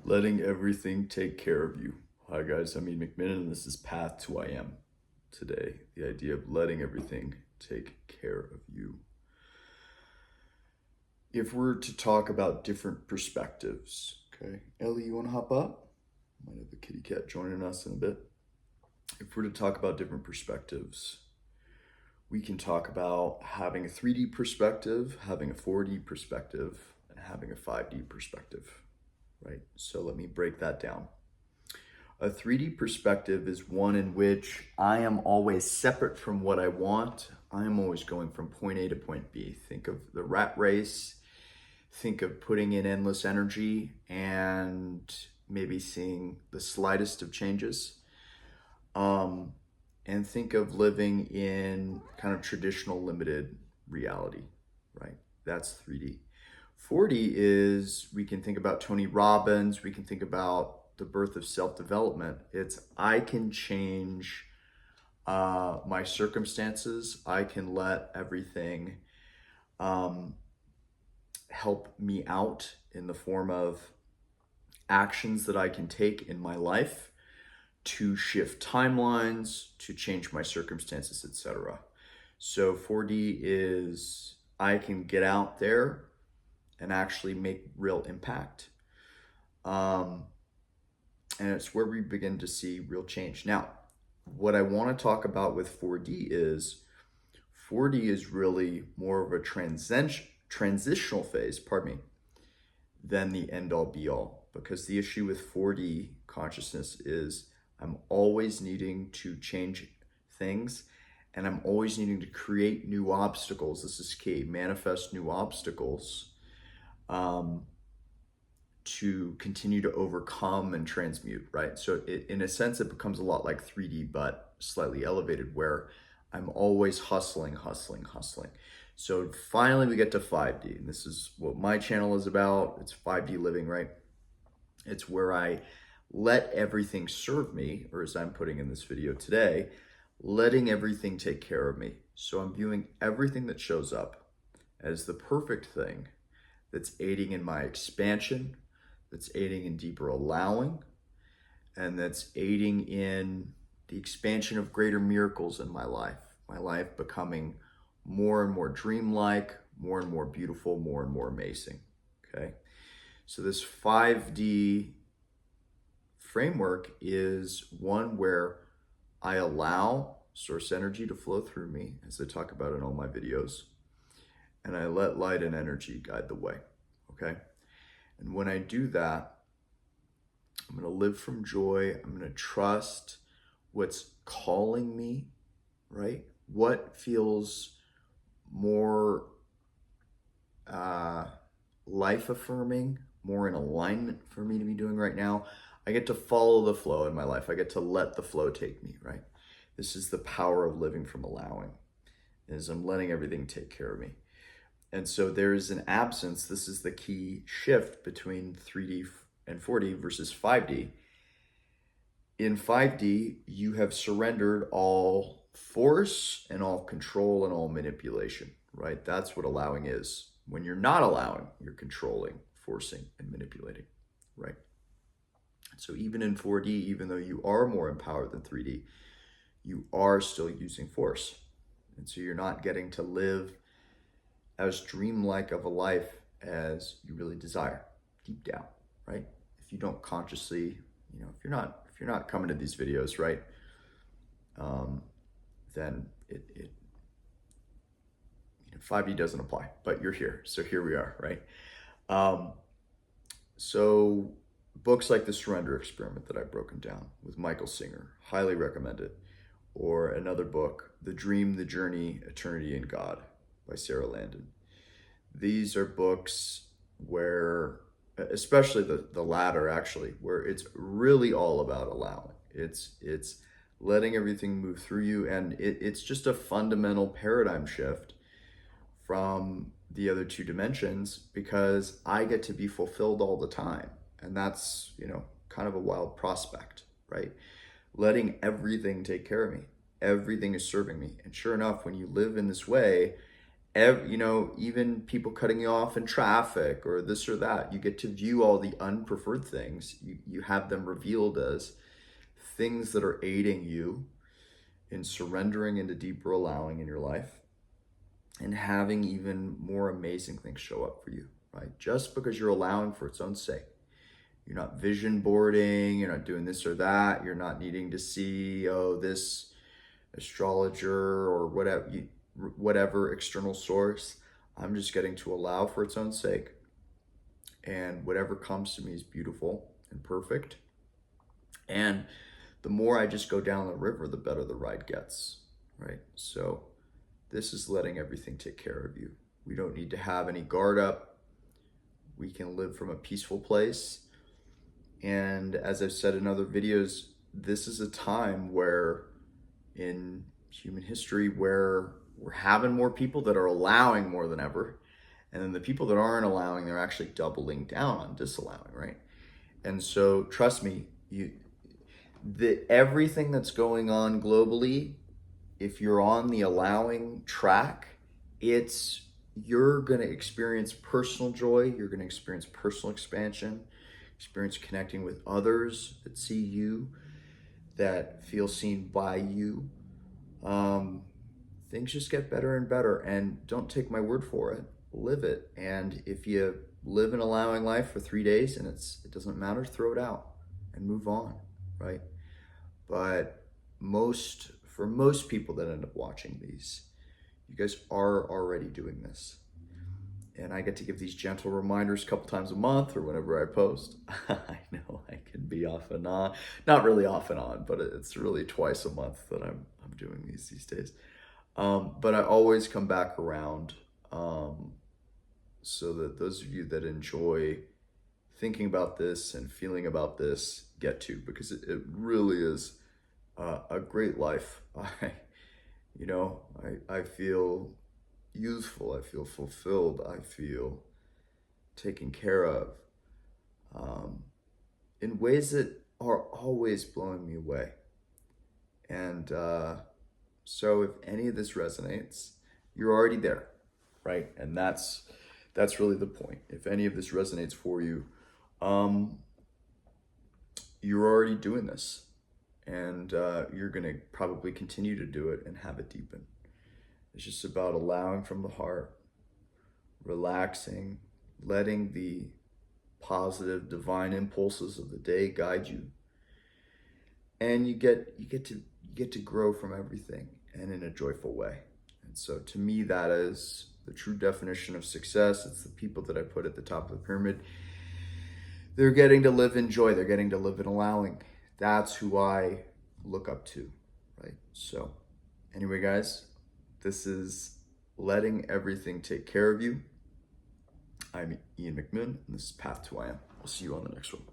Letting everything take care of you. Hi guys, I'm Ian McMillan and this is Path to I Am. Today, the idea of letting everything take care of you. If we're to talk about different perspectives, okay, Ellie, you want to hop up? Might have the kitty cat joining us in a bit. If we're to talk about different perspectives, we can talk about having a 3D perspective, having a 4D perspective, and having a 5D perspective. Right? So let me break that down. A 3D perspective is one in which I am always separate from what I want. I am always going from point A to point B. Think of the rat race. Think of putting in endless energy and maybe seeing the slightest of changes. And think of living in kind of traditional limited reality, right? That's 3D. 4D is, we can think about Tony Robbins, we can think about the birth of self-development. It's, I can change my circumstances. I can let everything help me out in the form of actions that I can take in my life to shift timelines, to change my circumstances, etc. So 4D is, I can get out there and actually make real impact. And it's where we begin to see real change. Now, what I want to talk about with 4D is really more of a transitional phase, than the end all be all. Because the issue with 4D consciousness is I'm always needing to change things and I'm always needing to create new obstacles. This is key, manifest new obstacles to continue to overcome and transmute, right? So in a sense, it becomes a lot like 3D, but slightly elevated, where I'm always hustling. So finally we get to 5D, and this is what my channel is about. It's 5D living, right? It's where I let everything serve me, or as I'm putting in this video today, letting everything take care of me. So I'm viewing everything that shows up as the perfect thing that's aiding in my expansion, that's aiding in deeper allowing, and that's aiding in the expansion of greater miracles in my life becoming more and more dreamlike, more and more beautiful, more and more amazing, okay? So this 5D framework is one where I allow source energy to flow through me, as I talk about in all my videos, and I let light and energy guide the way, okay? And when I do that, I'm gonna live from joy. I'm gonna trust what's calling me, right? What feels more life-affirming, more in alignment for me to be doing right now. I get to follow the flow in my life. I get to let the flow take me, right? This is the power of living from allowing, is I'm letting everything take care of me. And so there is an absence. This is the key shift between 3D and 4D versus 5D. In 5D, you have surrendered all force and all control and all manipulation, right? That's what allowing is. When you're not allowing, you're controlling, forcing, and manipulating, right? So even in 4D, even though you are more empowered than 3D, you are still using force. And so you're not getting to live as dreamlike of a life as you really desire deep down, right? If you don't consciously, if you're not coming to these videos, right, then 5D doesn't apply, but you're here. So here we are, right? So books like The Surrender Experiment that I've broken down with Michael Singer, highly recommend it. Or another book, The Dream, the Journey, Eternity in God by Sarah Landon. These are books where, especially the latter actually, where it's really all about allowing. It's letting everything move through you, and it's just a fundamental paradigm shift from the other two dimensions, because I get to be fulfilled all the time. And that's, kind of a wild prospect, right? Letting everything take care of me. Everything is serving me. And sure enough, when you live in this way, even people cutting you off in traffic or this or that, you get to view all the unpreferred things. You have them revealed as things that are aiding you in surrendering into deeper allowing in your life and having even more amazing things show up for you, right? Just because you're allowing for its own sake. You're not vision boarding, you're not doing this or that, you're not needing to see, oh, this astrologer or whatever external source. I'm just getting to allow for its own sake. And whatever comes to me is beautiful and perfect. And the more I just go down the river, the better the ride gets, right? So this is letting everything take care of you. We don't need to have any guard up. We can live from a peaceful place. And as I've said in other videos, this is a time where in human history where we're having more people that are allowing more than ever. And then the people that aren't allowing, they're actually doubling down on disallowing, right? And so trust me, everything that's going on globally, if you're on the allowing track, you're going to experience personal joy, you're going to experience personal expansion, experience connecting with others that see you, that feel seen by you. Things just get better and better, and don't take my word for it, live it. And if you live an allowing life for 3 days and it doesn't matter, throw it out and move on, right? But for most people that end up watching these, you guys are already doing this. And I get to give these gentle reminders a couple times a month or whenever I post. I know I can be off and on, not really off and on, but it's really twice a month that I'm doing these days. But I always come back around so that those of you that enjoy thinking about this and feeling about this get to, because it really is a great life. I feel youthful, I feel fulfilled, I feel taken care of in ways that are always blowing me away. And so if any of this resonates, you're already there, right? And that's really the point. If any of this resonates for you, you're already doing this, and you're going to probably continue to do it and have it deepen. It's just about allowing from the heart, relaxing, letting the positive divine impulses of the day guide you. And you get to grow from everything, and in a joyful way. And so to me, that is the true definition of success. It's the people that I put at the top of the pyramid. They're getting to live in joy. They're getting to live in allowing. That's who I look up to, right? So anyway, guys, this is letting everything take care of you. I'm Ian McMillan, and this is Path to I Am. I'll see you on the next one.